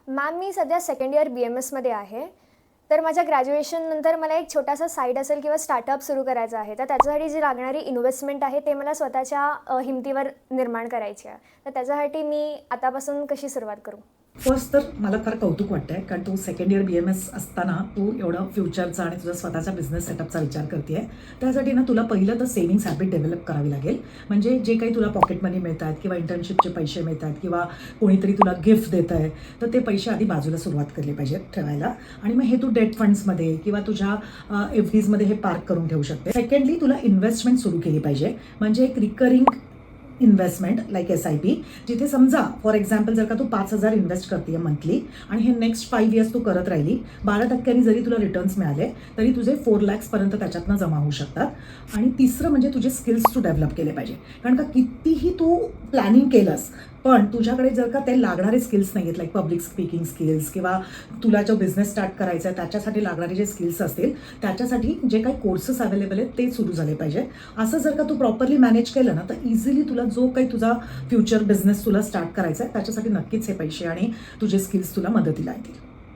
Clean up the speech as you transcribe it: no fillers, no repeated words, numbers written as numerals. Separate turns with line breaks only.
Ma'am, मी सध्या second year BMSमध्ये आहे. तर माझ्या ग्रॅज्युएशननंतर मला एक छोटासा साईड असेल किंवा स्टार्टअप सुरू करायचा आहे. तर त्याच्यासाठी जी लागणारी इन्व्हेस्टमेंट आहे ते मला स्वतःच्या हिमतीवर निर्माण करायची आहे. तर त्याच्यासाठी मी आतापासून कशी सुरुवात करू?
फर्स्ट तर मला फार कौतुक वाटतंय, कारण तू सेकंड इयर BMS असताना तू एवढं फ्युचरचा आणि तुझा स्वतःचा बिझनेस सेटअपचा विचार करतेय. त्यासाठी ना तुला पहिलं तर सेव्हिंग्स हॅबिट डेव्हलप करावी लागेल. म्हणजे जे काही तुला पॉकेट मनी मिळत आहेत किंवा इंटर्नशिपचे पैसे मिळत आहेत किंवा कोणीतरी तुला गिफ्ट देत आहे, तर ते पैसे आधी बाजूला सुरुवात केली पाहिजे ठेवायला. आणि मग हे तू डेट फंड्समध्ये किंवा तुझ्या FDजमध्ये हे पार्क करून ठेवू शकते. सेकंडली तुला इन्व्हेस्टमेंट सुरू केली पाहिजे, म्हणजे एक रिकरिंग इन्व्हेस्टमेंट लाईक SIP, जिथे समजा फॉर एक्झाम्पल जर का तू 5,000 इन्व्हेस्ट करते मंथली आणि हे नेक्स्ट 5 इयर्स तू करत राहिली, 12% जरी तुला रिटर्न्स मिळाले तरी तुझे 4 lakhsपर्यंत त्याच्यातनं जमा होऊ शकतात. आणि तिसरं म्हणजे तुझे स्किल्स तू डेव्हलप केले पाहिजे, कारण का कितीही तू प्लॅनिंग केलंस पण तुझ्याकडे जर का ते लागणारे स्किल्स नाही आहेत, लाईक पब्लिक स्पीकिंग स्किल्स किंवा तुला जो बिझनेस स्टार्ट करायचा आहे त्याच्यासाठी लागणारे जे स्किल्स असतील, त्याच्यासाठी जे काही कोर्सेस अवेलेबल आहेत ते सुरू झाले पाहिजे. असं जर का तू प्रॉपरली मॅनेज केलं ना, तर इझिली तुला जो काही तुझा फ्युचर बिझनेस तुला स्टार्ट करायचा आहे त्याच्यासाठी नक्कीच हे पैसे आणि तुझे स्किल्स तुला मदतीला येतील.